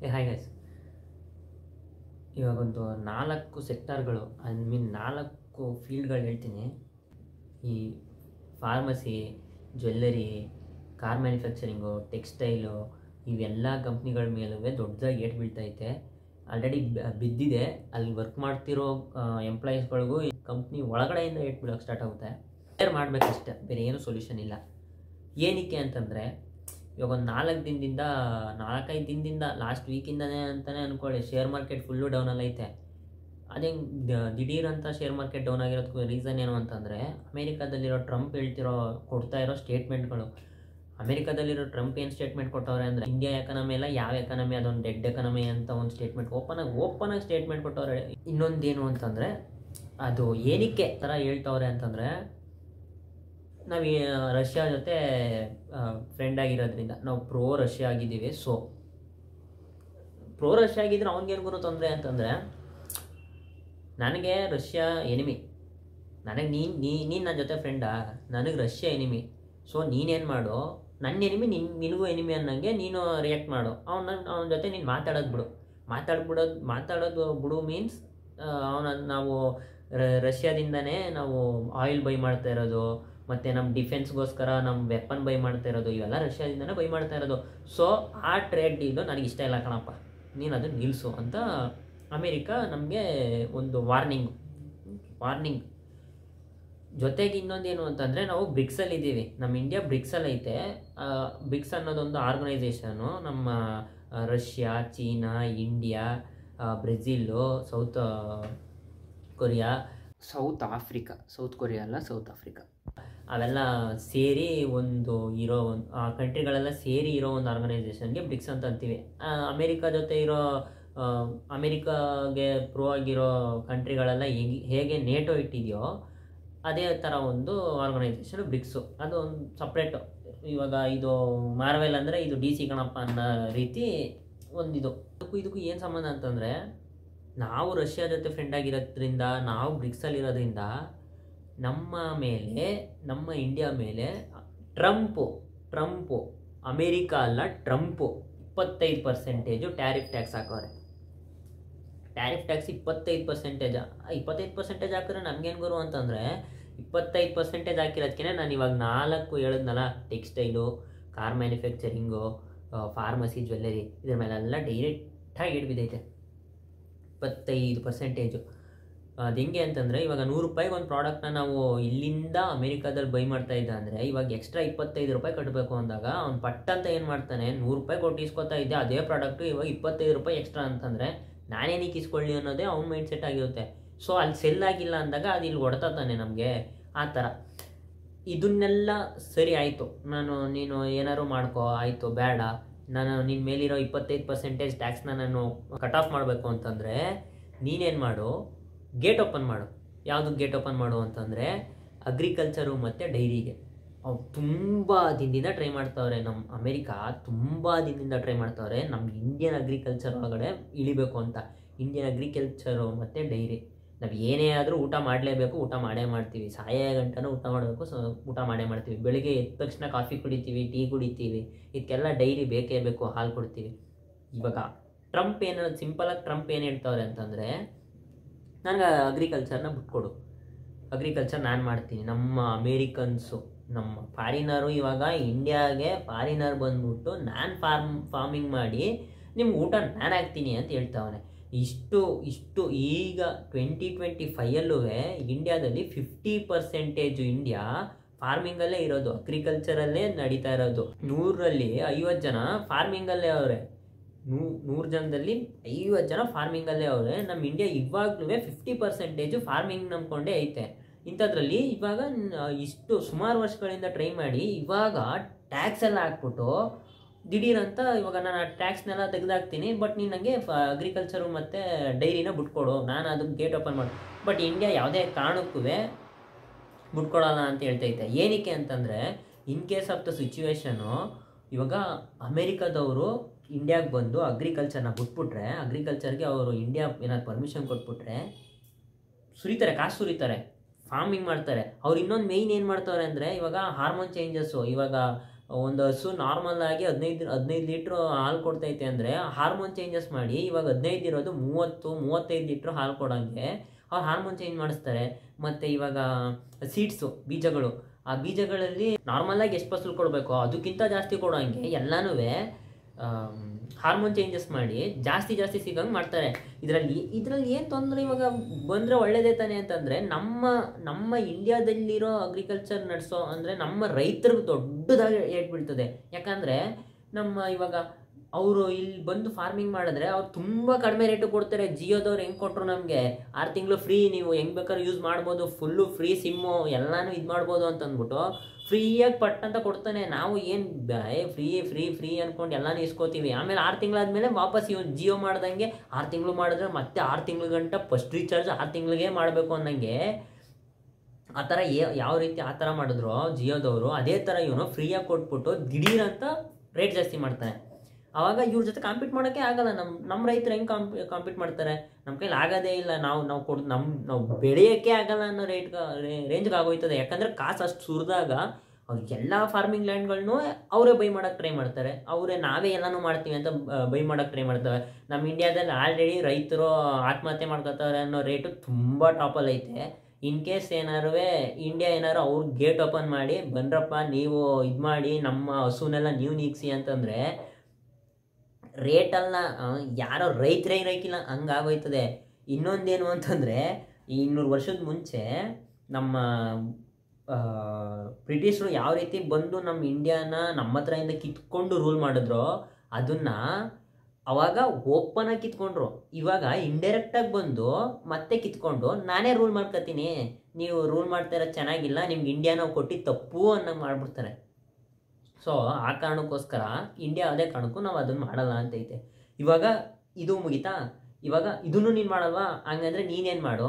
Hi guys, ಇವಾಗೊಂದು 4 ಸೆಕ್ಟರ್ಗಳು I mean 4 ಫೀಲ್ಡ್ಗಳು ಹೇಳ್ತೀನಿ. ಈ pharmacy, jewellery, car manufacturing, textile ಇವೆಲ್ಲ ಕಂಪ್ನಿಗಳ ಮೇಲೂ ದೊಡ್ಡದಾಗಿ ಏಟು ಬೀಳ್ತೈತೆ. ಆಲ್ರೆಡಿ ಬಿದ್ದಿದೆ. ಅಲ್ಲಿ ವರ್ಕ್ ಮಾಡ್ತಿರೋ ಎಂಪ್ಲಾಯೀಸ್ಗಳಿಗೂ ಈ ಕಂಪ್ನಿ ಒಳಗಡೆಯಿಂದ ಏಟು ಬೀಳೋಕ್ಕೆ ಸ್ಟಾರ್ಟ್ ಆಗುತ್ತೆ. ಕೇರ್ ಮಾಡಬೇಕಷ್ಟೆ, ಬೇರೆ ಏನೂ ಸೊಲ್ಯೂಷನ್ ಇಲ್ಲ. ಏನಕ್ಕೆ ಅಂತಂದರೆ, ಇವಾಗ ಒಂದು 4-5 ದಿನದಿಂದ ಲಾಸ್ಟ್ ವೀಕಿಂದನೇ ಅಂತಲೇ ಅಂದ್ಕೊಳ್ಳಿ, ಶೇರ್ ಮಾರ್ಕೆಟ್ ಫುಲ್ಲು ಡೌನಲ್ಲಿ ಐತೆ. ಅದೇ ದಿಢೀರಂತ ಶೇರ್ ಮಾರ್ಕೆಟ್ ಡೌನ್ ಆಗಿರೋದಕ್ಕೂ ರೀಸನ್ ಏನು ಅಂತಂದರೆ, ಅಮೇರಿಕಾದಲ್ಲಿರೋ ಟ್ರಂಪ್ ಕೊಡ್ತಾ ಇರೋ ಸ್ಟೇಟ್ಮೆಂಟ್ಗಳು. ಅಮೇರಿಕಾದಲ್ಲಿರೋ ಟ್ರಂಪ್ ಏನು ಸ್ಟೇಟ್ಮೆಂಟ್ ಕೊಟ್ಟವ್ರೆ ಅಂದರೆ, ಇಂಡಿಯಾ ಎಕಾನಮಿ ಎಲ್ಲ ಯಾವ ಎಕಾನಮಿ, ಅದೊಂದು ಡೆಡ್ ಎಕಾನಮಿ ಅಂತ ಒಂದು ಸ್ಟೇಟ್ಮೆಂಟ್ ಓಪನಾಗಿ ಸ್ಟೇಟ್ಮೆಂಟ್ ಕೊಟ್ಟವ್ರೆ. ಇನ್ನೊಂದೇನು ಅಂತಂದರೆ, ಅದು ಏನಕ್ಕೆ ಥರ ಹೇಳ್ತವ್ರೆ ಅಂತಂದರೆ, ನಾವು ರಷ್ಯಾ ಜೊತೆ ಫ್ರೆಂಡ್ ಆಗಿರೋದ್ರಿಂದ ನಾವು ಪ್ರೋ ರಷ್ಯಾ ಆಗಿದ್ದೀವಿ. ಸೊ ಪ್ರೋ ರಷ್ಯಾ ಆಗಿದ್ರೆ ಅವ್ನಿಗೇನು ಗುರು ತೊಂದರೆ ಅಂತಂದರೆ, ನನಗೆ ರಷ್ಯಾ ಎನಿಮಿ, ನನಗೆ ನೀನು ನನ್ನ ಜೊತೆ ಫ್ರೆಂಡಾ, ನನಗೆ ರಷ್ಯಾ ಎನಿಮಿ. ಸೊ ನೀನೇನು ಮಾಡು, ನನ್ನ ಎನಿಮಿ ನಿನಗೂ ಎನಿಮಿ ಅನ್ನಂಗೆ ನೀನು ರಿಯಾಕ್ಟ್ ಮಾಡು. ಅವನ ಜೊತೆ ನೀನು ಮಾತಾಡೋದು ಬಿಡು ಮೀನ್ಸ್ ನಾವು ರಷ್ಯಾದಿಂದನೇ ನಾವು ಆಯಿಲ್ ಬೈ ಮಾಡ್ತಾ ಇರೋದು, ಮತ್ತು ನಮ್ಮ ಡಿಫೆನ್ಸ್ಗೋಸ್ಕರ ನಮ್ಮ ವೆಪನ್ ಬೈ ಮಾಡ್ತಾ ಇರೋದು, ಇವೆಲ್ಲ ರಷ್ಯಾದಿಂದನೇ ಬೈ ಮಾಡ್ತಾ ಇರೋದು. ಸೊ ಆ ಟ್ರೇಡ್ ಡೀಲು ನನಗೆ ಇಷ್ಟ ಇಲ್ಲ ಕಣಪ್ಪ, ನೀನು ಅದನ್ನು ನಿಲ್ಲಿಸು ಅಂತ ಅಮೇರಿಕಾ ನಮಗೆ ಒಂದು ವಾರ್ನಿಂಗ್. ಜೊತೆಗೆ ಇನ್ನೊಂದೇನು ಅಂತಂದರೆ, ನಾವು ಬ್ರಿಕ್ಸಲ್ಲಿ ಇದ್ದೀವಿ, ನಮ್ಮ ಇಂಡಿಯಾ ಬ್ರಿಕ್ಸಲ್ಲಿ ಐತೆ. ಬ್ರಿಕ್ಸ್ ಅನ್ನೋದೊಂದು ಆರ್ಗನೈಸೇಷನು ನಮ್ಮ Russia, China, India, Brazil, South Africa ಅವೆಲ್ಲ ಸೇರಿ ಕಂಟ್ರಿಗಳೆಲ್ಲ ಸೇರಿ ಇರೋ ಒಂದು ಆರ್ಗನೈಸೇಷನ್ಗೆ ಬ್ರಿಕ್ಸ್ ಅಂತ ಅಂತೀವಿ. ಅಮೇರಿಕಾಗೆ ಪ್ರೋ ಆಗಿರೋ ಕಂಟ್ರಿಗಳೆಲ್ಲ ಹೇಗೆ ನೇಟೋ ಇಟ್ಟಿದೆಯೋ ಅದೇ ಥರ ಒಂದು ಆರ್ಗನೈಸೇಷನ್ ಬ್ರಿಕ್ಸು. ಅದು ಒಂದು ಸಪ್ರೇಟು. ಇವಾಗ ಇದು ಮಾರ್ವೆಲ್ ಅಂದರೆ ಇದು DC ಗಣಪ ಅನ್ನೋ ರೀತಿ ಒಂದಿದು. ಇದಕ್ಕೂ ಏನು ಸಂಬಂಧ ಅಂತಂದರೆ, ನಾವು ರಷ್ಯಾ ಜೊತೆ ಫ್ರೆಂಡ್ ಆಗಿರೋದ್ರಿಂದ, ನಾವು ಬ್ರಿಕ್ಸಲ್ಲಿರೋದ್ರಿಂದ ನಮ್ಮ ಇಂಡಿಯಾ ಮೇಲೆ ಟ್ರಂಪು ಅಮೇರಿಕಾ ಅಲ್ಲ, ಟ್ರಂಪು 25% ಟ್ಯಾರಿಫ್ ಟ್ಯಾಕ್ಸ್ ಹಾಕೋರೆ. ಟ್ಯಾರಿಫ್ ಟ್ಯಾಕ್ಸ್ 25% ಹಾಕಿದ್ರೆ ನಮಗೇನು ಗುರು ಅಂತಂದರೆ, 25% ಹಾಕಿರೋದಕ್ಕೆ ನಾನು ಇವಾಗ 4 ಹೇಳಿದ್ನಲ್ಲ, textile, car manufacturing, pharmacy, jewellery, ಇದ್ರ ಮೇಲೆಲ್ಲ ಡೈರೆಕ್ಟಾಗಿ ಹಿಡಿಬಿದ್ದೈತೆ 25%. ಅದು ಹೆಂಗೆ ಅಂತಂದರೆ, ಇವಾಗ 100 ರೂಪಾಯಿಗೆ ಒಂದು ಪ್ರಾಡಕ್ಟ್ನ ನಾವು ಇಲ್ಲಿಂದ ಅಮೇರಿಕಾದಲ್ಲಿ ಬೈ ಮಾಡ್ತಾ ಇದ್ದ ಅಂದರೆ, ಇವಾಗ ಎಕ್ಸ್ಟ್ರಾ 25 ರೂಪಾಯಿ ಕಟ್ಟಬೇಕು ಅಂದಾಗ ಅವ್ನು ಪಟ್ಟಂತ ಏನು ಮಾಡ್ತಾನೆ, 100 ರೂಪಾಯಿ ಕೊಟ್ಟು ಇಸ್ಕೊತಾ ಇದ್ದೆ ಅದೇ ಪ್ರಾಡಕ್ಟು ಇವಾಗ 25 ರೂಪಾಯಿ ಎಕ್ಸ್ಟ್ರಾ ಅಂತಂದರೆ ನಾನೇನಕ್ಕೆ ಇಸ್ಕೊಳ್ಳಿ ಅನ್ನೋದೇ ಅವ್ನ ಮೈಂಡ್ ಸೆಟ್ ಆಗಿರುತ್ತೆ. ಸೊ ಅಲ್ಲಿ ಸೆಲ್ ಆಗಿಲ್ಲ ಅಂದಾಗ ಅದು ಇಲ್ಲಿ ಹೊಡ್ತಾನೆ ನಮಗೆ. ಆ ಥರ ಇದನ್ನೆಲ್ಲ ಸರಿ ಆಯಿತು, ನೀನು ಏನಾದ್ರು ಮಾಡ್ಕೋ, ಆಯಿತು ಬೇಡ, ನಾನು ನಿನ್ನ ಮೇಲಿರೋ 25% ಟ್ಯಾಕ್ಸ್ನ ನಾನು ಕಟ್ ಆಫ್ ಮಾಡಬೇಕು ಅಂತಂದರೆ ನೀನೇನು ಮಾಡು, ಗೇಟ್ ಓಪನ್ ಮಾಡು. ಯಾವುದಕ್ಕೆ ಗೇಟ್ ಓಪನ್ ಮಾಡು ಅಂತಂದರೆ, ಅಗ್ರಿಕಲ್ಚರು ಮತ್ತು ಡೈರಿಗೆ. ಅವ್ರು ತುಂಬ ದಿನದಿಂದ ಟ್ರೈ ಮಾಡ್ತಾವ್ರೆ, ನಮ್ಮ ಅಮೇರಿಕಾ ತುಂಬ ದಿನದಿಂದ ಟ್ರೈ ಮಾಡ್ತಾವ್ರೆ ನಮ್ಮ ಇಂಡಿಯನ್ ಅಗ್ರಿಕಲ್ಚರ್ ಒಳಗಡೆ ಇಳಿಬೇಕು ಅಂತ. ಇಂಡಿಯನ್ ಅಗ್ರಿಕಲ್ಚರು ಮತ್ತು ಡೈರಿ, ನಾವು ಏನೇ ಆದರೂ ಊಟ ಮಾಡಲೇಬೇಕು, ಊಟ ಮಾಡೇ ಮಾಡ್ತೀವಿ, ಸಾಯೋ ಗಂಟನೂ ಊಟ ಮಾಡಬೇಕು, ಊಟ ಮಾಡೇ ಮಾಡ್ತೀವಿ. ಬೆಳಿಗ್ಗೆ ಎದ್ದ ತಕ್ಷಣ ಕಾಫಿ ಕುಡಿತೀವಿ, ಟೀ ಕುಡಿತೀವಿ, ಇದಕ್ಕೆಲ್ಲ ಡೈರಿ ಬೇಕೇ ಬೇಕು, ಹಾಲು ಕೊಡ್ತೀವಿ. ಇವಾಗ ಟ್ರಂಪ್ ಏನು ಹೇಳ್ತಾವ್ರೆ ಅಂತಂದರೆ, ನನಗೆ ಅಗ್ರಿಕಲ್ಚರ್ನ ಬಿಟ್ಕೊಡು, ಅಗ್ರಿಕಲ್ಚರ್ ನಾನು ಮಾಡ್ತೀನಿ. ನಮ್ಮ ಅಮೇರಿಕನ್ಸು, ನಮ್ಮ ಫಾರಿನರು, ಇವಾಗ ಇಂಡಿಯಾಗೆ ಫಾರಿನರ್ ಬಂದ್ಬಿಟ್ಟು ನಾನು ಫಾರ್ಮಿಂಗ್ ಮಾಡಿ ನಿಮ್ಗೆ ಊಟ ನಾನು ಹಾಕ್ತೀನಿ ಅಂತ ಹೇಳ್ತಾವನೆ. ಇಷ್ಟು ಈಗ 2025 ಇಂಡಿಯಾದಲ್ಲಿ 50% ಇಂಡಿಯಾ ಫಾರ್ಮಿಂಗಲ್ಲೇ ಇರೋದು, ಅಗ್ರಿಕಲ್ಚರಲ್ಲೇ ನಡೀತಾ ಇರೋದು. 100ರಲ್ಲಿ 50 ಜನ ಫಾರ್ಮಿಂಗಲ್ಲೇ ಅವರೇ, 100 ಜನದಲ್ಲಿ 50 ಜನ ಫಾರ್ಮಿಂಗಲ್ಲೇ ಅವರೇ. ನಮ್ಮ ಇಂಡಿಯಾ ಇವಾಗಲೂ 50% ಫಾರ್ಮಿಂಗ್ ನಂಬ್ಕೊಂಡೇ ಐತೆ. ಇಂಥದ್ರಲ್ಲಿ ಇವಾಗ ಇಷ್ಟು ಸುಮಾರು ವರ್ಷಗಳಿಂದ ಟ್ರೈ ಮಾಡಿ ಇವಾಗ ಟ್ಯಾಕ್ಸ್ ಎಲ್ಲ ಹಾಕ್ಬಿಟ್ಟು ದಿಢೀರಂತ ಇವಾಗ ನಾನು ಆ ಟ್ಯಾಕ್ಸ್ನೆಲ್ಲ ತೆಗೆದಾಕ್ತೀನಿ, ಬಟ್ ನೀನು ನನಗೆ ಅಗ್ರಿಕಲ್ಚರು ಮತ್ತು ಡೈರಿನ ಬಿಟ್ಕೊಡು, ನಾನು ಅದಕ್ಕೆ ಗೇಟ್ ಓಪನ್ ಮಾಡು. ಬಟ್ ಇಂಡಿಯಾ ಯಾವುದೇ ಕಾರಣಕ್ಕೂ ಬಿಟ್ಕೊಡಲ್ಲ ಅಂತ ಹೇಳ್ತೈತೆ. ಏನಕ್ಕೆ ಅಂತಂದರೆ, in case of the situation, ಇವಾಗ ಅಮೇರಿಕಾದವರು ಇಂಡಿಯಾಗೆ ಬಂದು ಅಗ್ರಿಕಲ್ಚರ್ನ ಬಿಟ್ಬಿಟ್ರೆ, ಅಗ್ರಿಕಲ್ಚರ್ಗೆ ಅವರು ಇಂಡಿಯಾ ಏನಾದ್ರು ಪರ್ಮಿಷನ್ ಕೊಟ್ಬಿಟ್ರೆ ಕಾಸು ಸುರಿತಾರೆ, ಫಾರ್ಮಿಂಗ್ ಮಾಡ್ತಾರೆ. ಅವ್ರು ಇನ್ನೊಂದು ಮೇಯ್ನ್ ಏನು ಮಾಡ್ತಾರೆ ಅಂದರೆ, ಇವಾಗ ಹಾರ್ಮೋನ್ ಚೇಂಜಸ್ಸು, ಇವಾಗ ಒಂದು ಹಸು ನಾರ್ಮಲ್ ಆಗಿ 15 ಲೀಟ್ರ್ ಹಾಲು ಕೊಡ್ತೈತೆ ಅಂದರೆ ಹಾರ್ಮೋನ್ ಚೇಂಜಸ್ ಮಾಡಿ ಇವಾಗ 15 ಇರೋದು 30-35 ಲೀಟ್ರ್ ಹಾಲು ಕೊಡೋಂಗೆ ಅವ್ರು ಹಾರ್ಮೋನ್ ಚೇಂಜ್ ಮಾಡಿಸ್ತಾರೆ. ಮತ್ತು ಇವಾಗ ಸೀಡ್ಸು, ಬೀಜಗಳು, ಆ ಬೀಜಗಳಲ್ಲಿ ನಾರ್ಮಲಾಗಿ ಎಷ್ಟು ಫಸಲು ಕೊಡಬೇಕು ಅದಕ್ಕಿಂತ ಜಾಸ್ತಿ ಕೊಡೋಂಗೆ ಎಲ್ಲನೂ ಹಾರ್ಮೋನ್ ಚೇಂಜಸ್ ಮಾಡಿ ಜಾಸ್ತಿ ಸಿಗಂಗೆ ಮಾಡ್ತಾರೆ. ಇದರಲ್ಲಿ ಏನು ತೊಂದರೆ ಇವಾಗ ಬಂದರೆ ಒಳ್ಳೇದೇ ತಾನೆ ಅಂತಂದರೆ, ನಮ್ಮ ಇಂಡಿಯಾದಲ್ಲಿರೋ ಅಗ್ರಿಕಲ್ಚರ್ ನಡೆಸೋ ಅಂದರೆ ನಮ್ಮ ರೈತರಿಗೆ ದೊಡ್ಡದಾಗಿ ಏಟ್ ಬೀಳ್ತದೆ. ಯಾಕಂದರೆ ಇವಾಗ ಅವರು ಇಲ್ಲಿ ಬಂದು ಫಾರ್ಮಿಂಗ್ ಮಾಡಿದ್ರೆ ಅವ್ರು ತುಂಬ ಕಡಿಮೆ ರೇಟು ಕೊಡ್ತಾರೆ. ಜಿಯೋದವ್ರು ಹೆಂಗೆ ಕೊಟ್ಟರು ನಮಗೆ 6 ತಿಂಗಳು ಫ್ರೀ, ನೀವು ಹೆಂಗೆ ಬೇಕಾದ್ರೂ ಯೂಸ್ ಮಾಡ್ಬೋದು, ಫುಲ್ಲು ಫ್ರೀ ಸಿಮ್ಮು ಎಲ್ಲನೂ ಇದು ಮಾಡ್ಬೋದು ಅಂತಂದ್ಬಿಟ್ಟು ಫ್ರೀಯಾಗಿ ಪಟ್ ಅಂತ ಕೊಡ್ತಾನೆ. ನಾವು ಏನು ಫ್ರೀ ಅಂದ್ಕೊಂಡು ಎಲ್ಲನೂ ಇಸ್ಕೋತೀವಿ. ಆಮೇಲೆ 6 ತಿಂಗಳಾದಮೇಲೆ ವಾಪಸ್ ಜಿಯೋ ಮಾಡ್ದಂಗೆ 6 ತಿಂಗಳು ಮಾಡಿದ್ರೆ ಮತ್ತೆ 6 ತಿಂಗಳ ಗಂಟ ಫಸ್ಟ್ ರೀಚಾರ್ಜ್ 6 ತಿಂಗಳಿಗೆ ಮಾಡಬೇಕು ಅನ್ನಂಗೆ ಆ ಥರ ಯಾವ ರೀತಿ ಆ ಥರ ಮಾಡಿದ್ರು ಜಿಯೋದವರು, ಅದೇ ಥರ ಇವನು ಫ್ರೀಯಾಗಿ ಕೊಟ್ಬಿಟ್ಟು ದಿಢೀರ್ ಅಂತ ರೇಟ್ ಜಾಸ್ತಿ ಮಾಡ್ತಾನೆ. ಆವಾಗ ಇವ್ರ ಜೊತೆ ಕಾಂಪೀಟ್ ಮಾಡೋಕ್ಕೆ ಆಗಲ್ಲ. ನಮ್ಮ ರೈತರು ಹೆಂಗೆ ಕಾಂಪೀಟ್ ಮಾಡ್ತಾರೆ? ನಮ್ಮ ಕೈಲಿ ಆಗೋದೇ ಇಲ್ಲ. ನಾವು ಬೆಳೆಯೋಕ್ಕೆ ಆಗಲ್ಲ ಅನ್ನೋ ರೇಂಜ್ಗೆ ಆಗೋಯ್ತದೆ. ಯಾಕಂದರೆ ಕಾಸು ಅಷ್ಟು ಸುರಿದಾಗ ಅವ್ರಿಗೆಲ್ಲ ಫಾರ್ಮಿಂಗ್ ಲ್ಯಾಂಡ್ಗಳನ್ನೂ ಅವರೇ ಬೈ ಮಾಡೋಕ್ಕೆ ಟ್ರೈ ಮಾಡ್ತಾರೆ. ನಾವೇ ಎಲ್ಲನೂ ಮಾಡ್ತೀವಿ ಅಂತ ಬೈ ಮಾಡೋಕ್ಕೆ ಟ್ರೈ ಮಾಡ್ತವೆ. ನಮ್ಮ ಇಂಡಿಯಾದಲ್ಲಿ ಆಲ್ರೆಡಿ ರೈತರು ಆತ್ಮಹತ್ಯೆ ಮಾಡ್ಕೋತಾರೆ ಅನ್ನೋ ರೇಟು ತುಂಬ ಟಾಪಲ್ಲಿ ಐತೆ. ಇನ್ ಕೇಸ್ ಇಂಡಿಯಾ ಏನಾರು ಅವ್ರಿಗೆ ಗೇಟ್ ಓಪನ್ ಮಾಡಿ ಬನ್ರಪ್ಪ ನೀವು ಇದು ಮಾಡಿ ನಮ್ಮ ಹಸುನೆಲ್ಲ ನೀವು ನೀಗಿಸಿ ಅಂತಂದರೆ ರೇಟಲ್ಲ, ಯಾರೋ ರೈತರೇ ಇರೋಕ್ಕಿಲ್ಲ, ಹಂಗಾಗೋಯ್ತದೆ. ಇನ್ನೊಂದೇನು ಅಂತಂದರೆ, 200 ವರ್ಷದ ಮುಂಚೆ ನಮ್ಮ ಬ್ರಿಟಿಷರು ಯಾವ ರೀತಿ ಬಂದು ನಮ್ಮ ಇಂಡಿಯಾನ ನಮ್ಮ ಹತ್ರದಿಂದ ಕಿತ್ಕೊಂಡು ರೂಲ್ ಮಾಡಿದ್ರು, ಅದನ್ನು ಅವಾಗ ಓಪನಾಗಿ ಕಿತ್ಕೊಂಡ್ರು. ಇವಾಗ ಇಂಡೈರೆಕ್ಟಾಗಿ ಬಂದು ಮತ್ತೆ ಕಿತ್ಕೊಂಡು ನಾನೇ ರೂಲ್ ಮಾಡ್ಕೊತೀನಿ, ನೀವು ರೂಲ್ ಮಾಡ್ತಾ ಇರೋದು ಚೆನ್ನಾಗಿಲ್ಲ, ನಿಮ್ಗೆ ಇಂಡಿಯಾ ನಾವು ಕೊಟ್ಟಿದ್ದು ತಪ್ಪು ಅನ್ನೋಂಗೆ ಮಾಡಿಬಿಡ್ತಾರೆ. ಸೊ ಆ ಕಾರಣಕ್ಕೋಸ್ಕರ ಇಂಡಿಯಾ ಅದೇ ಕಾರಣಕ್ಕೂ ನಾವು ಅದನ್ನು ಮಾಡಲ್ಲ ಅಂತೈತೆ. ಇವಾಗ ಇದು ಮುಗಿತಾ, ಇವಾಗ ಇದನ್ನು ನೀನು ಮಾಡಲ್ವಾ? ಹಂಗಂದರೆ ನೀನೇನು ಮಾಡು,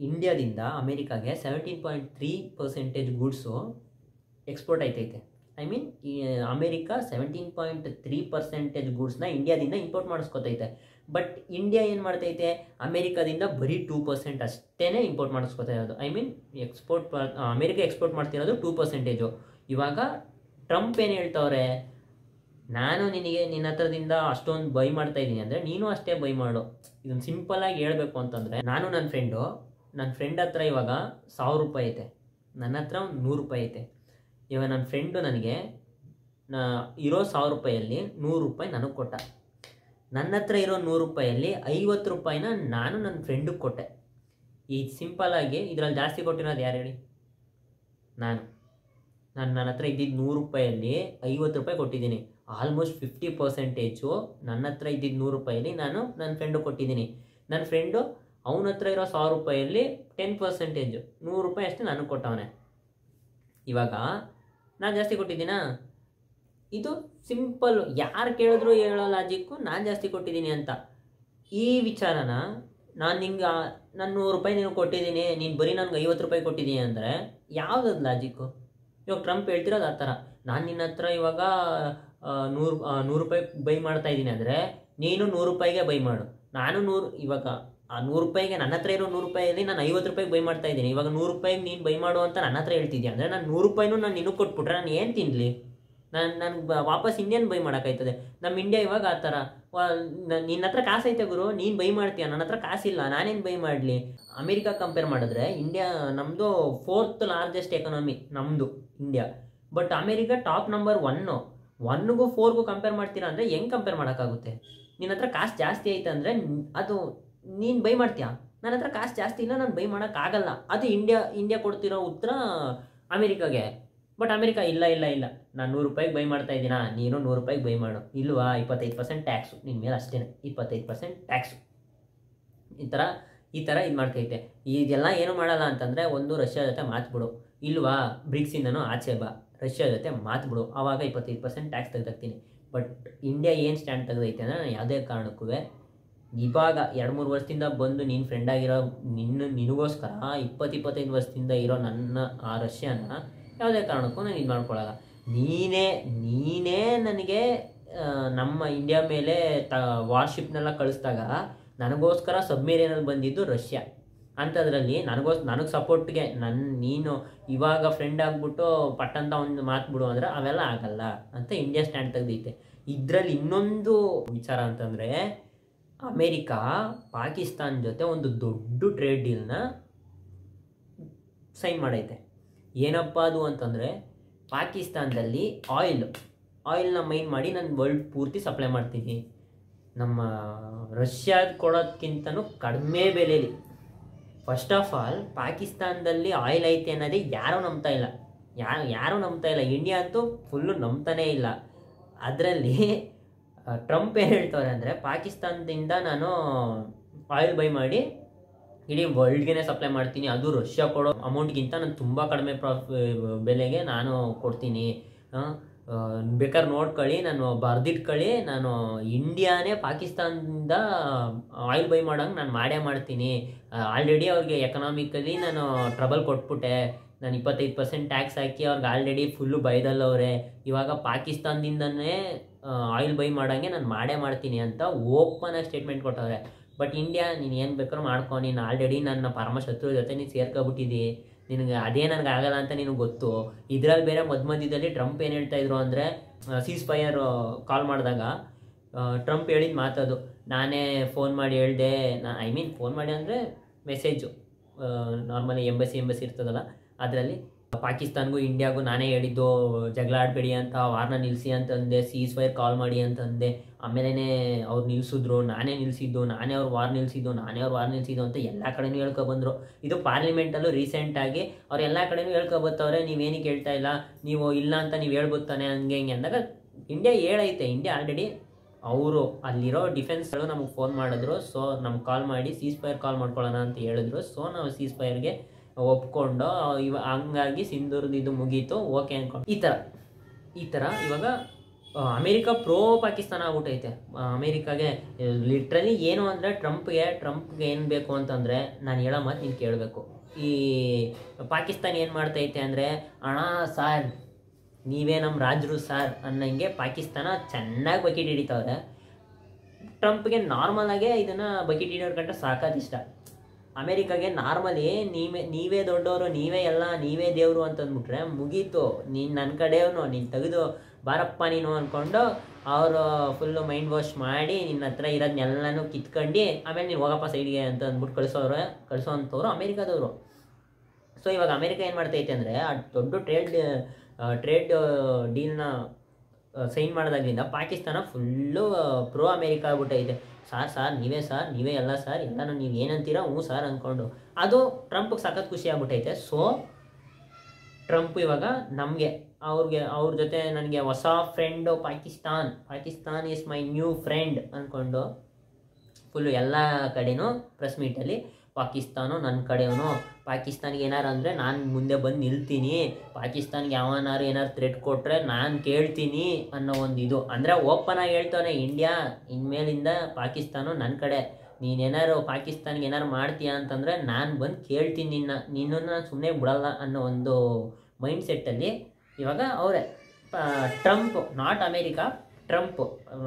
ಇಂಡಿಯಾದಿಂದ ಅಮೇರಿಕಾಗೆ 17.3% ಗೂಡ್ಸು ಎಕ್ಸ್ಪೋರ್ಟ್ ಆಯ್ತೈತೆ. ಐ ಮೀನ್ ಅಮೇರಿಕಾ 17.3% ಗೂಡ್ಸ್ನ ಇಂಡಿಯಾದಿಂದ ಇಂಪೋರ್ಟ್ ಮಾಡಿಸ್ಕೊತೈತೆ. ಬಟ್ ಇಂಡಿಯಾ ಏನು ಮಾಡ್ತೈತೆ, ಅಮೇರಿಕಾದಿಂದ ಬರೀ 2% ಅಷ್ಟೇ ಇಂಪೋರ್ಟ್ ಮಾಡಿಸ್ಕೊತಾ ಇರೋದು. ಐ ಮೀನ್ ಅಮೇರಿಕಾ ಎಕ್ಸ್ಪೋರ್ಟ್ ಮಾಡ್ತಿರೋದು 2%. ಇವಾಗ ಟ್ರಂಪ್ ಏನು ಹೇಳ್ತವ್ರೆ, ನಾನು ನಿನ್ನ ಹತ್ರದಿಂದ ಅಷ್ಟೊಂದು ಬೈ ಮಾಡ್ತಾ ಇದ್ದೀನಿ ಅಂದರೆ ನೀನು ಅಷ್ಟೇ ಬೈ ಮಾಡು. ಇದನ್ನು ಸಿಂಪಲ್ಲಾಗಿ ಹೇಳ್ಬೇಕು ಅಂತಂದರೆ, ನಾನು ನನ್ನ ಫ್ರೆಂಡ್ ಹತ್ರ ಇವಾಗ 1000 ರೂಪಾಯಿ ಐತೆ, ನನ್ನ ಹತ್ರ 100 ರೂಪಾಯಿ ಐತೆ. ಇವಾಗ ನನ್ನ ಫ್ರೆಂಡು ನನಗೆ ಇರೋ 1000 ರೂಪಾಯಲ್ಲಿ 100 ರೂಪಾಯಿ ನನಗೆ ಕೊಟ್ಟ. ನನ್ನ ಹತ್ರ ಇರೋ 100 ರೂಪಾಯಲ್ಲಿ 50 ರೂಪಾಯಿನ ನಾನು ನನ್ನ ಫ್ರೆಂಡಿಗೆ ಕೊಟ್ಟೆ. ಈ ಸಿಂಪಲ್ಲಾಗಿ ಇದರಲ್ಲಿ ಜಾಸ್ತಿ ಕೊಟ್ಟಿರೋದು ಯಾರು ಹೇಳಿ? ನನ್ನ ಹತ್ರ ಇದ್ದಿದ್ದು 100 ರೂಪಾಯಲ್ಲಿ 50 ರೂಪಾಯಿ ಕೊಟ್ಟಿದ್ದೀನಿ. ಆಲ್ಮೋಸ್ಟ್ 50% ನನ್ನ ಹತ್ರ ಇದ್ದಿದ್ದು 100 ರೂಪಾಯಲ್ಲಿ ನಾನು ನನ್ನ ಫ್ರೆಂಡು ಕೊಟ್ಟಿದ್ದೀನಿ. ನನ್ನ ಫ್ರೆಂಡು ಅವನ ಹತ್ರ ಇರೋ 1000 ರೂಪಾಯಲ್ಲಿ 10%, 100 ರೂಪಾಯಿ ಅಷ್ಟೇ ನನಗೆ ಕೊಟ್ಟವನೆ. ಇವಾಗ ನಾನು ಜಾಸ್ತಿ ಕೊಟ್ಟಿದ್ದೀನಾ? ಇದು ಸಿಂಪಲ್, ಯಾರು ಕೇಳಿದ್ರು ಹೇಳೋ ಲಾಜಿಕ್ಕು ನಾನು ಜಾಸ್ತಿ ಕೊಟ್ಟಿದ್ದೀನಿ ಅಂತ. ಈ ವಿಚಾರನ ನಾನು ನಾನು 100 ರೂಪಾಯಿ ನೀನು ಕೊಟ್ಟಿದ್ದೀನಿ, ನೀನು ಬರೀ ನನಗೆ 50 ರೂಪಾಯಿ ಕೊಟ್ಟಿದ್ದೀನಿ ಅಂದರೆ ಯಾವುದದು ಲಾಜಿಕ್ಕು? ಇವಾಗ ಟ್ರಂಪ್ ಹೇಳ್ತಿರೋದು ಆ ಥರ. ನಾನು ನಿನ್ನ ಹತ್ರ ಇವಾಗ 100 ರೂಪಾಯಿ ಬೈ ಮಾಡ್ತಾ ಇದ್ದೀನಿ ಅಂದರೆ ನೀನು 100 ರೂಪಾಯಿಗೆ ಬೈ ಮಾಡು. ನಾನು ಇವಾಗ ಆ 100 ರೂಪಾಯಿಗೆ ನನ್ನ ಹತ್ರ ಇರೋ 100 ರೂಪಾಯಲ್ಲಿ ನಾನು 50 ರೂಪಾಯಿಗೆ ಬೈ ಮಾಡ್ತಾ ಇದ್ದೀನಿ. ಇವಾಗ 100 ರೂಪಾಯಿಗೆ ನೀನು ಬೈ ಮಾಡು ಅಂತ ನನ್ನ ಹತ್ರ ಹೇಳ್ತಿದ್ಯಾ ಅಂದರೆ ನಾನು 100 ರೂಪಾಯಿನೂ ನಾನು ನಿನಗೆ ಕೊಟ್ಬಿಟ್ರೆ ನಾನು ಏನು ತಿನ್ನಲಿ? ನನಗೆ ವಾಪಸ್ ಇನ್ನೇನು ಬೈ ಮಾಡೋಕ್ಕಾಯ್ತದೆ? ನಮ್ಮ ಇಂಡಿಯಾ ಇವಾಗ ಆ ಥರ, ನಿನ್ನ ಹತ್ರ ಕಾಸೈತೆ ಗುರು, ನೀನು ಬೈ ಮಾಡ್ತೀಯ, ನನ್ನ ಹತ್ರ ಕಾಸಿಲ್ಲ, ನಾನೇನು ಬೈ ಮಾಡಲಿ? ಅಮೇರಿಕಾ ಕಂಪೇರ್ ಮಾಡಿದ್ರೆ ಇಂಡಿಯಾ ನಮ್ಮದು 4th ಲಾರ್ಜೆಸ್ಟ್ ಎಕನಾಮಿ ನಮ್ಮದು India. But America top number 1ಗೂ 4ಗೂ ಕಂಪೇರ್ ಮಾಡ್ತೀರಾ ಅಂದರೆ ಹೆಂಗೆ ಕಂಪೇರ್ ಮಾಡೋಕ್ಕಾಗುತ್ತೆ? ನಿನ್ನ ಹತ್ರ ಕಾಸು ಜಾಸ್ತಿ ಐತೆ ಅಂದರೆ ಅದು ನೀನು ಬೈ ಮಾಡ್ತೀಯಾ? ನನ್ನ ಹತ್ರ ಕಾಸು ಜಾಸ್ತಿ ಇಲ್ಲ, ನಾನು ಬೈ ಮಾಡೋಕ್ಕಾಗಲ್ಲ. ಅದು ಇಂಡಿಯಾ ಕೊಡ್ತಿರೋ ಉತ್ತರ ಅಮೇರಿಕಾಗೆ. ಬಟ್ ಅಮೇರಿಕಾ ಇಲ್ಲ, ನಾನು 100 ರೂಪಾಯಿಗೆ ಬೈ ಮಾಡ್ತಾ ಇದ್ದೀನಾ, ನೀನು 100 ರೂಪಾಯಿಗೆ ಬೈ ಮಾಡು. ಇಲ್ವಾ? 25% ಟ್ಯಾಕ್ಸು ನಿನ್ನ ಮೇಲೆ, ಅಷ್ಟೇ 25% ಟ್ಯಾಕ್ಸು. ಈ ಥರ ಇದು ಮಾಡ್ತೈತೆ. ಇದೆಲ್ಲ ಏನು ಮಾಡಲ್ಲ ಅಂತಂದರೆ, ಒಂದು ರಷ್ಯಾ ಜೊತೆ ಮಾತ್ಬಿಡು, ಇಲ್ವಾ ಬ್ರಿಕ್ಸಿಂದನೂ ಆಚೆ ಬಾ, ರಷ್ಯಾ ಜೊತೆ ಮಾತ್ಬಿಡು, ಆವಾಗ 25% ಟ್ಯಾಕ್ಸ್ ತೆಗೆದಾಕ್ತೀನಿ. ಬಟ್ ಇಂಡಿಯಾ ಏನು ಸ್ಟ್ಯಾಂಡ್ ತೆಗೆದೈತೆ ಅಂದರೆ, ನಾನು ಯಾವುದೇ ಕಾರಣಕ್ಕೂ ಇವಾಗ 2-3 ವರ್ಷದಿಂದ ಬಂದು ನೀನು ಫ್ರೆಂಡ್ ಆಗಿರೋ ನಿನಗೋಸ್ಕರ 20-25 ವರ್ಷದಿಂದ ಇರೋ ನನ್ನ ಆ ರಷ್ಯಾನ ಯಾವುದೇ ಕಾರಣಕ್ಕೂ ನಾನು ಇದು ಮಾಡ್ಕೊಳ್ಳಲ್ಲ. ನೀನೇ ನನಗೆ ನಮ್ಮ ಇಂಡಿಯಾ ಮೇಲೆ ವಾರ್ಶಿಪ್ನೆಲ್ಲ ಕಳಿಸ್ದಾಗ ನನಗೋಸ್ಕರ ಸಬ್ಮೇರಿನಲ್ಲಿ ಬಂದಿದ್ದು ರಷ್ಯಾ. ಅಂಥದ್ರಲ್ಲಿ ನನಗೆ ಸಪೋರ್ಟ್ಗೆ ನೀನು ಇವಾಗ ಫ್ರೆಂಡ್ ಆಗಿಬಿಟ್ಟು ಪಟ್ಟಂತ ಒಂದು ಮಾತು ಬಿಡು ಅಂದರೆ ಅವೆಲ್ಲ ಆಗಲ್ಲ ಅಂತ ಇಂಡಿಯಾ ಸ್ಟ್ಯಾಂಡ್ ತೆಗ್ದೈತೆ. ಇದರಲ್ಲಿ ಇನ್ನೊಂದು ವಿಚಾರ ಅಂತಂದರೆ, ಅಮೇರಿಕಾ ಪಾಕಿಸ್ತಾನ ಜೊತೆ ಒಂದು ದೊಡ್ಡ ಟ್ರೇಡ್ ಡೀಲ್ನ ಸೈನ್ ಮಾಡೈತೆ. ಏನಪ್ಪ ಅದು ಅಂತಂದರೆ, ಪಾಕಿಸ್ತಾನದಲ್ಲಿ ಆಯಿಲ್ನ ಮೈನ್ ಮಾಡಿ ನಾನು ವರ್ಲ್ಡ್ ಪೂರ್ತಿ ಸಪ್ಲೈ ಮಾಡ್ತೀನಿ, ನಮ್ಮ ರಷ್ಯಾದ ಕೊಡೋದಕ್ಕಿಂತನೂ ಕಡಿಮೆ ಬೆಲೆಯಲ್ಲಿ. ಫಸ್ಟ್ ಆಫ್ ಆಲ್ ಪಾಕಿಸ್ತಾನದಲ್ಲಿ ಆಯಿಲ್ ಐತೆ ಅನ್ನೋದೇ ಯಾರೂ ನಂಬ್ತಾ ಇಲ್ಲ. ಇಂಡಿಯಾ ಅಂತೂ ಫುಲ್ಲು ನಂಬ್ತಾನೇ ಇಲ್ಲ. ಅದರಲ್ಲಿ ಟ್ರಂಪ್ ಏನು ಹೇಳ್ತವ್ರೆ ಅಂದರೆ, ಪಾಕಿಸ್ತಾನದಿಂದ ನಾನು ಆಯಿಲ್ ಬೈ ಮಾಡಿ ಇಡೀ ವರ್ಲ್ಡ್ಗೆ ಸಪ್ಲೈ ಮಾಡ್ತೀನಿ, ಅದು ರಷ್ಯಾ ಕೊಡೋ ಅಮೌಂಟ್ಗಿಂತ ನಾನು ತುಂಬ ಕಡಿಮೆ ಬೆಲೆಗೆ ನಾನು ಕೊಡ್ತೀನಿ, ಬೇಕಾದ್ರೆ ನೋಡ್ಕೊಳ್ಳಿ, ನಾನು ಬರೆದಿಟ್ಕೊಳ್ಳಿ, ನಾನು ಇಂಡಿಯಾನೇ ಪಾಕಿಸ್ತಾನದಿಂದ ಆಯಿಲ್ ಬೈ ಮಾಡೋಂಗೆ ನಾನು ಮಾಡ್ತೀನಿ, ಆಲ್ರೆಡಿ ಅವ್ರಿಗೆ ಎಕನಾಮಿಕಲಿ ನಾನು ಟ್ರಬಲ್ ಕೊಟ್ಬಿಟ್ಟೆ, ನಾನು 25% ಟ್ಯಾಕ್ಸ್ ಹಾಕಿ ಅವ್ರಿಗೆ ಆಲ್ರೆಡಿ ಫುಲ್ಲು ಬೈದಲ್ಲವ್ರೆ, ಇವಾಗ ಪಾಕಿಸ್ತಾನದಿಂದನೇ ಆಯಿಲ್ ಬೈ ಮಾಡೋಂಗೆ ನಾನು ಮಾಡ್ತೀನಿ ಅಂತ ಓಪನಾಗಿ ಸ್ಟೇಟ್ಮೆಂಟ್ ಕೊಟ್ಟವ್ರೆ. ಬಟ್ ಇಂಡಿಯಾ, ನೀನು ಏನು ಬೇಕಾದ್ರೂ ಮಾಡ್ಕೊ, ನೀನು ಆಲ್ರೆಡಿ ನನ್ನ ಪರಮಶತ್ರು ಜೊತೆ ನೀನು ಸೇರ್ಕೊಬಿಟ್ಟಿದ್ದಿ, ನಿನಗೆ ಅದೇ ನನಗೆ ಆಗಲ್ಲ ಅಂತ ನಿನಗೆ ಗೊತ್ತು. ಇದರಲ್ಲಿ ಬೇರೆ ಮಧ್ಯದಲ್ಲಿ ಟ್ರಂಪ್ ಏನು ಹೇಳ್ತಾಯಿದ್ರು ಅಂದರೆ, ಸೀಸ್ ಫೈರ್ ಕಾಲ್ ಮಾಡಿದಾಗ ಟ್ರಂಪ್ ಹೇಳಿದ ಮಾತದು, ನಾನೇ ಫೋನ್ ಮಾಡಿ ಹೇಳಿದೆ, ಫೋನ್ ಮಾಡಿ ಅಂದರೆ ಮೆಸೇಜು, ನಾರ್ಮಲಿ ಎಂಬಸಿ ಇರ್ತದಲ್ಲ, ಅದರಲ್ಲಿ ಪಾಕಿಸ್ತಾನ್ಗೂ ಇಂಡಿಯಾಗೂ ನಾನೇ ಹೇಳಿದ್ದು ಜಗಳ ಆಡಬೇಡಿ ಅಂತ, ವಾರ್ನ ನಿಲ್ಲಿಸಿ ಅಂತಂದೆ, ಸೀಸ್ ಫೈರ್ ಕಾಲ್ ಮಾಡಿ ಅಂತಂದೆ. ಆಮೇಲೆ ಅವ್ರು ನಿಲ್ಲಿಸಿದ್ರು, ನಾನೇ ಅವ್ರು ವಾರ್ ನಿಲ್ಲಿಸಿದ್ದು ಅಂತ ಎಲ್ಲ ಕಡೆನೂ ಹೇಳ್ಕೊಬಂದರು. ಇದು ಪಾರ್ಲಿಮೆಂಟಲ್ಲೂ ರೀಸೆಂಟಾಗಿ ಅವ್ರು ಎಲ್ಲ ಕಡೆನೂ ಹೇಳ್ಕೊಬತ್ತವ್ರೆ, ನೀವೇನಿಗೆ ಹೇಳ್ತಾ ಇಲ್ಲ, ನೀವು ಇಲ್ಲ ಅಂತ ನೀವು ಹೇಳ್ಬೋತಾನೆ, ಹಂಗೆ ಅಂದಾಗ ಇಂಡಿಯಾ ಹೇಳೈತೆ. ಇಂಡಿಯಾ ಆಲ್ರೆಡಿ ಅವರು ಅಲ್ಲಿರೋ ಡಿಫೆನ್ಸ್ಗಳು ನಮಗೆ ಫೋನ್ ಮಾಡಿದ್ರು, ಸೊ ನಮ್ಗೆ ಕಾಲ್ ಮಾಡಿ ಸೀಸ್ ಫೈರ್ ಕಾಲ್ ಮಾಡ್ಕೊಳ್ಳೋಣ ಅಂತ ಹೇಳಿದ್ರು. ಸೊ ನಾವು ಸೀಸ್ ಫೈರ್ಗೆ ಒಪ್ಕೊಂಡು ಹಂಗಾಗಿ ಸಿಂಧೂರ್ದು ಇದು ಮುಗೀತು, ಓಕೆ ಅನ್ಕೊಂಡು ಈ ಥರ ಇವಾಗ ಅಮೇರಿಕಾ ಪ್ರೋ ಪಾಕಿಸ್ತಾನ ಆಗ್ಬಿಟ್ಟೈತೆ. ಅಮೇರಿಕಾಗೆ ಲಿಟ್ರಲಿ ಏನು ಅಂದರೆ, ಟ್ರಂಪ್ಗೆ ಏನು ಬೇಕು ಅಂತಂದರೆ, ನಾನು ಹೇಳೋ ಮಾತು ನೀನು ಕೇಳಬೇಕು. ಈ ಪಾಕಿಸ್ತಾನ ಏನು ಮಾಡ್ತೈತೆ ಅಂದರೆ, ಅಣ್ಣ ಸಾರ್ ನೀವೇ ನಮ್ಮ ರಾಜರು ಸಾರ್ ಅನ್ನಂಗೆ ಪಾಕಿಸ್ತಾನ ಚೆನ್ನಾಗಿ ಬಕೆಟ್ ಹಿಡಿತವ್ರೆ. ಟ್ರಂಪ್ಗೆ ನಾರ್ಮಲಾಗೆ ಇದನ್ನು ಬಕೆಟ್ ಹಿಡಿಯೋರ್ ಕಂಡ್ರೆ ಸಾಕಾದಿಷ್ಟ. ಅಮೇರಿಕಾಗೆ ನಾರ್ಮಲಿ ನೀವೇ ದೊಡ್ಡವರು, ನೀವೇ ದೇವರು ಅಂತಂದ್ಬಿಟ್ರೆ ಮುಗೀತು, ನೀನು ನನ್ನ ಕಡೆಯವನು, ನೀನು ತೆಗೆದು ಬಾರಪ್ಪ ನೀನು ಅಂದ್ಕೊಂಡು ಅವರು ಫುಲ್ಲು ಮೈಂಡ್ ವಾಶ್ ಮಾಡಿ ನಿನ್ನ ಹತ್ರ ಇರೋದನ್ನೆಲ್ಲನೂ ಕಿತ್ಕೊಂಡು ಆಮೇಲೆ ನೀನು ಹೋಗಪ್ಪ ಸೈಡ್ಗೆ ಅಂತ ಅಂದ್ಬಿಟ್ಟು ಕಳಿಸೋವಂಥವ್ರು ಅಮೇರಿಕಾದವರು. ಸೊ ಇವಾಗ ಅಮೇರಿಕಾ ಏನು ಮಾಡ್ತೈತೆ ಅಂದರೆ, ಆ ದೊಡ್ಡ ಟ್ರೇಡ್ ಡೀಲ್ನ ಸೈನ್ ಮಾಡೋದಾಗ್ಲಿಂದ ಪಾಕಿಸ್ತಾನ ಫುಲ್ಲು ಪ್ರೋ ಅಮೇರಿಕಾ ಆಗ್ಬಿಟ್ಟೈತೆ. ಸಾರ್ ನೀವೇ ಎಲ್ಲ ಸಾರ್, ಎಲ್ಲನೂ ನೀವು ಏನಂತೀರ ಹ್ಞೂ ಸಾರ್ ಅಂದ್ಕೊಂಡು ಅದು ಟ್ರಂಪ್ಗೆ ಸಖತ್ ಖುಷಿ ಆಗ್ಬಿಟ್ಟೈತೆ. ಸೊ ಟ್ರಂಪ್ ಇವಾಗ ಅವ್ರ ಜೊತೆ ನನಗೆ ಹೊಸ friend Pakistan is my new friend ಅಂದ್ಕೊಂಡು ಫುಲ್ಲು ಎಲ್ಲ ಕಡೆನೂ ಪ್ರೆಸ್ ಮೀಟಲ್ಲಿ ಪಾಕಿಸ್ತಾನು ನನ್ನ ಕಡೆಯವನು, ಪಾಕಿಸ್ತಾನಿಗೆ ಏನಾರು ಅಂದರೆ ನಾನು ಮುಂದೆ ಬಂದು ನಿಲ್ತೀನಿ, ಪಾಕಿಸ್ತಾನಿಗೆ ಯಾವನಾರು ಏನಾರು ಥ್ರೆಟ್ ಕೊಟ್ಟರೆ ನಾನು ಕೇಳ್ತೀನಿ ಅನ್ನೋ ಒಂದು ಇದು ಅಂದರೆ ಓಪನಾಗಿ ಹೇಳ್ತಾನೆ ಇಂಡಿಯಾ, ಇನ್ಮೇಲಿಂದ ಪಾಕಿಸ್ತಾನು ನನ್ನ ಕಡೆ, ನೀನೇನಾರು ಪಾಕಿಸ್ತಾನಿಗೆ ಏನಾರು ಮಾಡ್ತೀಯಾ ಅಂತಂದರೆ ನಾನು ಬಂದು ಕೇಳ್ತೀನಿ ನಿನ್ನನ್ನು ಸುಮ್ಮನೆ ಬಿಡಲ್ಲ ಅನ್ನೋ ಒಂದು ಮೈಂಡ್ ಸೆಟ್ಟಲ್ಲಿ ಇವಾಗ ಅವರೇ ಟ್ರಂಪ್, ನಾಟ್ ಟ್ರಂಪ್.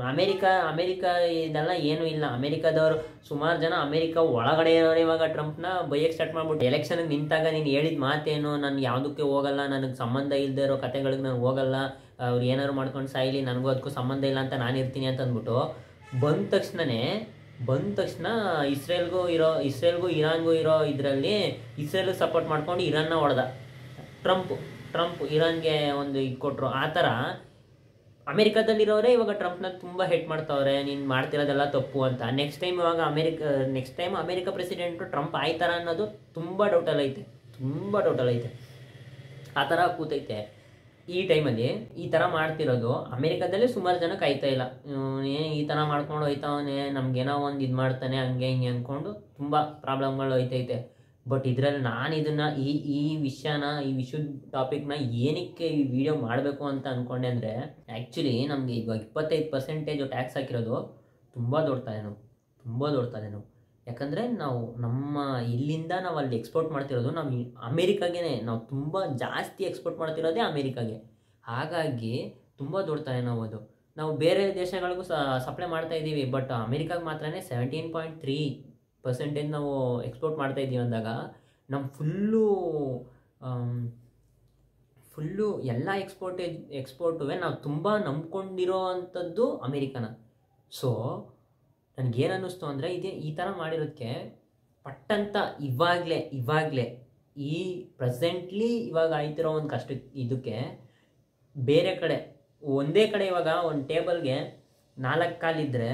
ಅಮೇರಿಕಾ ಇದೆಲ್ಲ ಏನೂ ಇಲ್ಲ. ಅಮೇರಿಕಾದವರು ಸುಮಾರು ಜನ ಅಮೇರಿಕಾ ಒಳಗಡೆ ಇರೋರು ಇವಾಗ ಟ್ರಂಪ್ನ ಬೈಯಕ್ಕೆ ಸ್ಟಾರ್ಟ್ ಮಾಡ್ಬಿಟ್ಟು, ಎಲೆಕ್ಷನ್ಗೆ ನಿಂತಾಗ ನೀನು ಹೇಳಿದ ಮಾತೇನು, ನಾನು ಯಾವುದಕ್ಕೆ ಹೋಗಲ್ಲ, ನನಗೆ ಸಂಬಂಧ ಇಲ್ಲದೆ ಇರೋ ಕತೆಗಳಿಗೆ ನಾನು ಹೋಗಲ್ಲ, ಅವ್ರು ಏನಾದ್ರು ಮಾಡ್ಕೊಂಡು ಸಾಯ್ಲಿ, ನನಗೂ ಅದಕ್ಕೂ ಸಂಬಂಧ ಇಲ್ಲ ಅಂತ ನಾನು ಇರ್ತೀನಿ ಅಂತ ಅಂದ್ಬಿಟ್ಟು ಬಂದ ತಕ್ಷಣ ಇಸ್ರೇಲ್ಗೂ ಇರಾನ್ಗೂ ಇರೋ ಇದರಲ್ಲಿ ಇಸ್ರೇಲ್ಗೆ ಸಪೋರ್ಟ್ ಮಾಡ್ಕೊಂಡು ಇರಾನ್ನ ಹೊಡೆದ ಟ್ರಂಪ್ ಇರಾನ್ಗೆ ಒಂದು ಇದು ಕೊಟ್ಟರು. ಆ ಥರ ಅಮೇರಿಕಾದಲ್ಲಿರೋರೇ ಇವಾಗ ಟ್ರಂಪ್ನ ತುಂಬ ಹೇಟ್ ಮಾಡ್ತಾವ್ರೆ, ನೀನು ಮಾಡ್ತಿರೋದೆಲ್ಲ ತಪ್ಪು ಅಂತ. Next time America president Trump ಆಯ್ತಾರ ಅನ್ನೋದು ತುಂಬ ಡೌಟಲ್ಲೈತೆ. ಆ ಥರ ಕೂತೈತೆ. ಈ ಟೈಮಲ್ಲಿ ಈ ಥರ ಮಾಡ್ತಿರೋದು ಅಮೇರಿಕಾದಲ್ಲಿ ಸುಮಾರು ಜನ ಕಾಯ್ತಾ ಇಲ್ಲ, ಈ ಥರ ಮಾಡ್ಕೊಂಡು ಹೋಯ್ತವನೇ, ನಮ್ಗೇನೋ ಒಂದು ಇದು ಮಾಡ್ತಾನೆ, ಹಂಗೆ ಹಿಂಗೆ ಅಂದ್ಕೊಂಡು ತುಂಬ ಪ್ರಾಬ್ಲಮ್ಗಳು ಹೋಯ್ತೈತೆ. ಬಟ್ ಇದರಲ್ಲಿ ನಾನು ಇದನ್ನು ಈ ವಿಷಯದ ಟಾಪಿಕ್ನ ಏನಕ್ಕೆ ಈ ವಿಡಿಯೋ ಮಾಡಬೇಕು ಅಂತ ಅಂದ್ಕೊಂಡೆ ಅಂದರೆ, ಆ್ಯಕ್ಚುಲಿ ನಮಗೆ ಇವಾಗ 25% ಟ್ಯಾಕ್ಸ್ ಹಾಕಿರೋದು ತುಂಬ ದೊಡ್ಡ ತಲೆನೋವು. ಯಾಕಂದರೆ ಇಲ್ಲಿಂದ ನಾವು ಅಲ್ಲಿ ಎಕ್ಸ್ಪೋರ್ಟ್ ಮಾಡ್ತಿರೋದು ನಾವು ಅಮೇರಿಕಾಗೆ, ನಾವು ತುಂಬ ಜಾಸ್ತಿ ಎಕ್ಸ್ಪೋರ್ಟ್ ಮಾಡ್ತಿರೋದೇ ಅಮೇರಿಕಾಗೆ. ಹಾಗಾಗಿ ತುಂಬ ದೊಡ್ಡ ತಲೆನೋವು ಅದು. ನಾವು ಬೇರೆ ದೇಶಗಳಿಗೂ ಸಪ್ಲೈ ಮಾಡ್ತಾ ಇದ್ದೀವಿ, ಬಟ್ ಅಮೇರಿಕಾಗೆ ಮಾತ್ರನೇ 17.3 ಪರ್ಸೆಂಟೇಜ್ ನಾವು ಎಕ್ಸ್ಪೋರ್ಟ್ ಮಾಡ್ತಾ ಇದ್ದೀವಿ ಅಂದಾಗ ನಮ್ಮ ಫುಲ್ಲು ಎಲ್ಲ ಎಕ್ಸ್ಪೋರ್ಟುವೆ ನಾವು ತುಂಬ ನಂಬ್ಕೊಂಡಿರೋ ಅಂಥದ್ದು ಅಮೇರಿಕನ. ಸೊ ನನಗೇನು ಅನ್ನಿಸ್ತು ಅಂದರೆ ಈ ಥರ ಮಾಡಿರೋದಕ್ಕೆ ಪಟ್ಟಂತ ಇವಾಗಲೇ ಈ ಪ್ರೆಸೆಂಟ್ಲಿ ಇವಾಗ ಆಯ್ತಿರೋ ಒಂದು ಕಷ್ಟ ಇದಕ್ಕೆ ಬೇರೆ ಕಡೆ ಒಂದೇ ಕಡೆ ಇವಾಗ ಒಂದು ಟೇಬಲ್ಗೆ 4 ಕಾಲಿದ್ದರೆ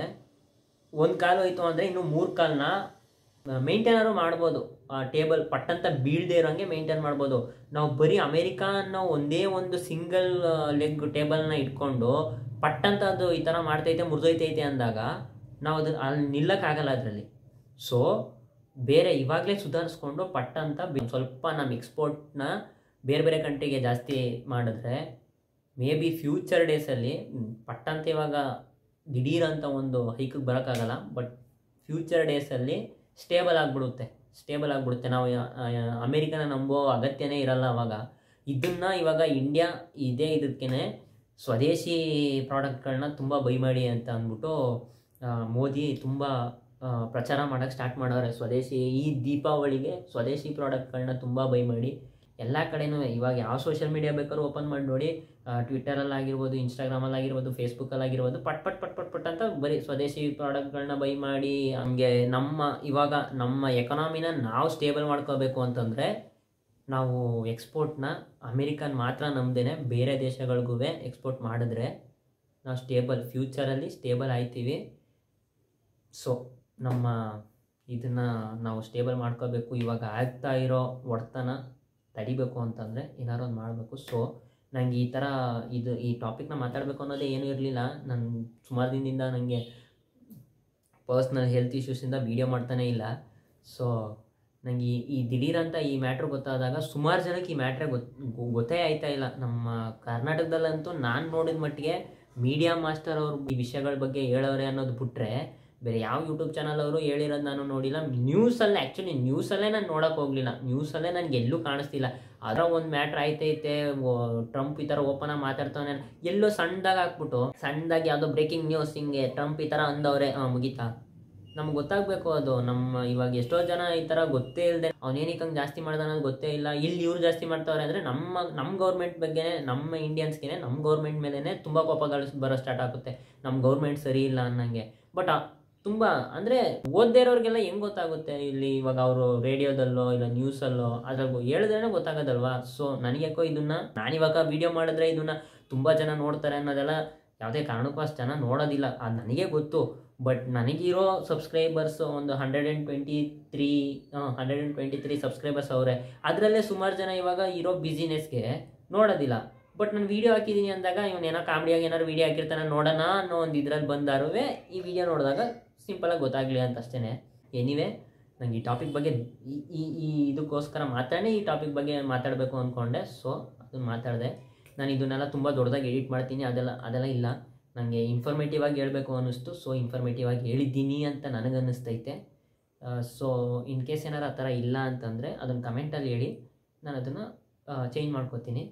ಒಂದು ಕಾಲು ಹೋಯ್ತು ಅಂದರೆ ಇನ್ನು 3 ಕಾಲನ್ನ ಮೇಂಟೈನಾರು ಮಾಡ್ಬೋದು. ಆ ಟೇಬಲ್ ಪಟ್ಟಂತ ಬೀಳದೇ ಇರೋಂಗೆ ಮೇಂಟೈನ್ ಮಾಡ್ಬೋದು. ನಾವು ಬರೀ ಅಮೇರಿಕಾ ಅನ್ನೋ ಒಂದೇ ಒಂದು ಸಿಂಗಲ್ ಲೆಗ್ ಟೇಬಲ್ನ ಇಟ್ಕೊಂಡು ಪಟ್ಟಂತ ಅದು ಈ ಥರ ಮಾಡ್ತೈತೆ ಮುರಿದೋಯ್ತೈತೆ ಅಂದಾಗ ನಾವು ಅಲ್ಲಿ ನಿಲ್ಲಕ್ಕಾಗಲ್ಲ ಅದರಲ್ಲಿ. ಸೊ ಬೇರೆ ಇವಾಗಲೇ ಸುಧಾರಿಸ್ಕೊಂಡು ಪಟ್ಟಂತ ಸ್ವಲ್ಪ ನಮ್ಮ ಎಕ್ಸ್ಪೋರ್ಟ್ನ ಬೇರೆ ಕಂಟ್ರಿಗೆ ಜಾಸ್ತಿ ಮಾಡಿದ್ರೆ ಮೇ ಬಿ ಫ್ಯೂಚರ್ ಡೇಸಲ್ಲಿ ಪಟ್ಟಂತ ಇವಾಗ ದಿಢೀರ್ ಅಂತ ಒಂದು ಹೈಕಿಗೆ ಬರೋಕ್ಕಾಗಲ್ಲ, ಬಟ್ ಫ್ಯೂಚರ್ ಡೇಸಲ್ಲಿ ಸ್ಟೇಬಲ್ ಆಗಿಬಿಡುತ್ತೆ. ನಾವು ಅಮೇರಿಕನ ನಂಬೋ ಅಗತ್ಯನೇ ಇರಲ್ಲ ಅವಾಗ. ಇದನ್ನು ಇವಾಗ ಇಂಡಿಯಾ ಇದಕ್ಕೇ ಸ್ವದೇಶಿ ಪ್ರಾಡಕ್ಟ್ಗಳನ್ನ ತುಂಬ ಬೈ ಮಾಡಿ ಅಂತ ಅಂದ್ಬಿಟ್ಟು ಮೋದಿ ತುಂಬ ಪ್ರಚಾರ ಮಾಡೋಕ್ಕೆ ಸ್ಟಾರ್ಟ್ ಮಾಡೋರೆ. ಈ ದೀಪಾವಳಿಗೆ ಸ್ವದೇಶಿ ಪ್ರಾಡಕ್ಟ್ಗಳನ್ನ ತುಂಬ ಬೈ ಮಾಡಿ ಎಲ್ಲ ಕಡೆನೂ ಇವಾಗ ಯಾವ ಸೋಷಿಯಲ್ ಮೀಡಿಯಾ ಬೇಕಾದ್ರೂ ಓಪನ್ ಮಾಡಿ ನೋಡಿ, ಟ್ವಿಟ್ಟರಲ್ಲಾಗಿರ್ಬೋದು, ಇನ್ಸ್ಟಾಗ್ರಾಮಲ್ಲಾಗಿರ್ಬೋದು, ಫೇಸ್ಬುಕ್ಕಲ್ಲಾಗಿರ್ಬೋದು, ಪಟ್ ಅಂತ ಬರೀ ಸ್ವದೇಶಿ ಪ್ರಾಡಕ್ಟ್ಗಳನ್ನ ಬೈ ಮಾಡಿ ಹಂಗೆ ಇವಾಗ ನಮ್ಮ ಎಕನಾಮಿನ ನಾವು ಸ್ಟೇಬಲ್ ಮಾಡ್ಕೋಬೇಕು ಅಂತಂದರೆ ನಾವು ಎಕ್ಸ್ಪೋರ್ಟ್ನ ಅಮೇರಿಕನ್ ಮಾತ್ರ ನಂಬ್ದೇನೆ ಬೇರೆ ದೇಶಗಳಿಗೂ ಎಕ್ಸ್ಪೋರ್ಟ್ ಮಾಡಿದ್ರೆ ನಾವು ಫ್ಯೂಚರಲ್ಲಿ ಸ್ಟೇಬಲ್ ಆಯ್ತೀವಿ. ಸೊ ನಮ್ಮ ಇದನ್ನು ನಾವು ಸ್ಟೇಬಲ್ ಮಾಡ್ಕೋಬೇಕು. ಇವಾಗ ಆಗ್ತಾ ಇರೋ ಒಡ್ತನ ತಡಿಬೇಕು ಅಂತಂದರೆ ಏನಾರು ಒಂದು ಮಾಡಬೇಕು. ಸೊ ನನಗೆ ಈ ಟಾಪಿಕ್ನ ಮಾತಾಡಬೇಕು ಅನ್ನೋದೇ ಏನೂ ಇರಲಿಲ್ಲ. ನಾನು ಸುಮಾರು ದಿನದಿಂದ ನನಗೆ ಪರ್ಸ್ನಲ್ ಹೆಲ್ತ್ ಇಶ್ಯೂಸಿಂದ ವೀಡಿಯೋ ಮಾಡ್ತಾನೇ ಇಲ್ಲ. ಸೊ ನನಗೆ ಈ ದಿಢೀರಂತ ಈ ಮ್ಯಾಟ್ರ್ ಗೊತ್ತಾದಾಗ ಸುಮಾರು ಜನಕ್ಕೆ ಈ ಮ್ಯಾಟ್ರೇ ಗೊತ್ತೇ ಆಯ್ತಾ ಇಲ್ಲ. ನಮ್ಮ ಕರ್ನಾಟಕದಲ್ಲಂತೂ ನಾನು ನೋಡಿದ ಮಟ್ಟಿಗೆ ಮೀಡಿಯಾ ಮಾಸ್ಟರ್ ಅವರು ಈ ವಿಷಯಗಳ ಬಗ್ಗೆ ಹೇಳೋರೆ ಅನ್ನೋದು ಬಿಟ್ಟರೆ ಬೇರೆ ಯಾವ ಯೂಟ್ಯೂಬ್ ಚಾನಲ್ ಅವರು ಹೇಳಿರೋದು ನಾನು ನೋಡಿಲ್ಲ. ನ್ಯೂಸಲ್ಲೇ ನಾನು ನೋಡೋಕೆ ಹೋಗಲಿಲ್ಲ. ನ್ಯೂಸಲ್ಲೇ ನನಗೆ ಎಲ್ಲೂ ಕಾಣಿಸ್ತಿಲ್ಲ. ಅದರ ಒಂದು ಮ್ಯಾಟ್ರ್ ಆಯ್ತೈತೆ, ಟ್ರಂಪ್ ಈ ಥರ ಓಪನ್ ಆಗಿ ಮಾತಾಡ್ತಾನೆ, ಎಲ್ಲೋ ಸಣ್ಣದಾಗಿ ಯಾವುದೋ ಬ್ರೇಕಿಂಗ್ ನ್ಯೂಸ್ ಹಿಂಗೆ ಟ್ರಂಪ್ ಈ ಥರ ಅಂದವ್ರೆ, ಮುಗೀತಾ. ನಮ್ಗೆ ಗೊತ್ತಾಗಬೇಕು ಅದು. ಇವಾಗ ಎಷ್ಟೋ ಜನ ಈ ಥರ ಗೊತ್ತೇ ಇಲ್ಲದೆ ಅವನೇನಿಕ್ಕೆ ಹಂಗೆ ಜಾಸ್ತಿ ಮಾಡ್ದ ಅನ್ನೋದು ಗೊತ್ತೇ ಇಲ್ಲ. ಇಲ್ಲಿ ಇವ್ರು ಜಾಸ್ತಿ ಮಾಡ್ತಾವ್ರೆ ಅಂದರೆ ನಮ್ಮ ಗೌರ್ಮೆಂಟ್ ಬಗ್ಗೆನೇ, ನಮ್ಮ ಇಂಡಿಯನ್ಸ್ಗೆ ನಮ್ಮ ಗೌರ್ಮೆಂಟ್ ಮೇಲೇ ತುಂಬ ಕೋಪಗಳು ಬರೋ ಸ್ಟಾರ್ಟ್ ಆಗುತ್ತೆ. ನಮ್ಮ ಗೌರ್ಮೆಂಟ್ ಸರಿ ಇಲ್ಲ ಅನ್ನಂಗೆ. ಬಟ್ ತುಂಬ ಅಂದರೆ ಓದದೇ ಇರೋರಿಗೆಲ್ಲ ಹೆಂಗೆ ಗೊತ್ತಾಗುತ್ತೆ? ಇಲ್ಲಿ ಇವಾಗ ಅವರು ರೇಡಿಯೋದಲ್ಲೋ ಇಲ್ಲ ನ್ಯೂಸಲ್ಲೋ ಅದ್ರಾಗ ಹೇಳಿದ್ರೇ ಗೊತ್ತಾಗೋದಲ್ವಾ. ಸೊ ನನಗ್ಯಾಕೋ ನಾನಿವಾಗ ವೀಡಿಯೋ ಮಾಡಿದ್ರೆ ಇದನ್ನು ತುಂಬ ಜನ ನೋಡ್ತಾರೆ ಅನ್ನೋದೆಲ್ಲ ಯಾವುದೇ ಕಾರಣಕ್ಕೂ ಅಷ್ಟು ಜನ ನೋಡೋದಿಲ್ಲ, ಅದು ನನಗೆ ಗೊತ್ತು. ಬಟ್ ನನಗಿರೋ ಸಬ್ಸ್ಕ್ರೈಬರ್ಸ್ ಒಂದು 123 ಸಬ್ಸ್ಕ್ರೈಬರ್ಸ್ ಅವರೇ. ಅದರಲ್ಲೇ ಸುಮಾರು ಜನ ಇವಾಗ ಇರೋ ಬಿಸಿನೆಸ್ಗೆ ನೋಡೋದಿಲ್ಲ. ಬಟ್ ನಾನು ವೀಡಿಯೋ ಹಾಕಿದ್ದೀನಿ ಅಂದಾಗ ಇವನೇನೋ ಕಾಮಿಡಿಯಾಗಿ ಏನಾದ್ರು ವೀಡಿಯೋ ಹಾಕಿರ್ತಾನೆ ನೋಡೋಣ ಅನ್ನೋ ಒಂದು ಇದರಲ್ಲಿ ಬಂದಾರುವೆ ಈ ವಿಡಿಯೋ ನೋಡಿದಾಗ ಸಿಂಪಲಾಗಿ ಗೊತ್ತಾಗಲಿ ಅಂತ ಅಷ್ಟೇ. ಎನಿವೆ ನನಗೆ ಈ ಟಾಪಿಕ್ ಬಗ್ಗೆ ಇದಕ್ಕೋಸ್ಕರ ಮಾತ್ರನೇ ಈ ಟಾಪಿಕ್ ಬಗ್ಗೆ ಮಾತಾಡಬೇಕು ಅಂದ್ಕೊಂಡೆ. ಸೊ ಅದನ್ನು ಮಾತಾಡಿದೆ. ನಾನು ಇದನ್ನೆಲ್ಲ ತುಂಬ ದೊಡ್ಡದಾಗಿ ಎಡಿಟ್ ಮಾಡ್ತೀನಿ, ಅದೆಲ್ಲ ಇಲ್ಲ. ನನಗೆ ಇನ್ಫಾರ್ಮೇಟಿವ್ ಆಗಿ ಹೇಳಬೇಕು ಅನ್ನಿಸ್ತು. ಸೊ ಇನ್ಫಾರ್ಮೇಟಿವ್ ಆಗಿ ಹೇಳಿದ್ದೀನಿ ಅಂತ ನನಗನ್ನಿಸ್ತೈತೆ. ಸೊ ಇನ್ ಕೇಸ್ ಏನಾರು ಆ ಥರ ಇಲ್ಲ ಅಂತಂದರೆ ಅದನ್ನು ಕಮೆಂಟಲ್ಲಿ ಹೇಳಿ, ನಾನು ಅದನ್ನು ಚೇಂಜ್ ಮಾಡ್ಕೋತೀನಿ.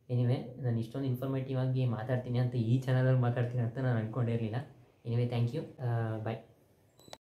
ಎನಿವೆ ನಾನು ಇಷ್ಟೊಂದು ಇನ್ಫಾರ್ಮೇಟಿವ್ ಆಗಿ ಮಾತಾಡ್ತೀನಿ ಅಂತ ಈ ಚಾನಲಲ್ಲಿ ಮಾತಾಡ್ತೀನಿ ಅಂತ ನಾನು ಅಂದ್ಕೊಂಡಿರಲಿಲ್ಲ. Anyway thank you, bye.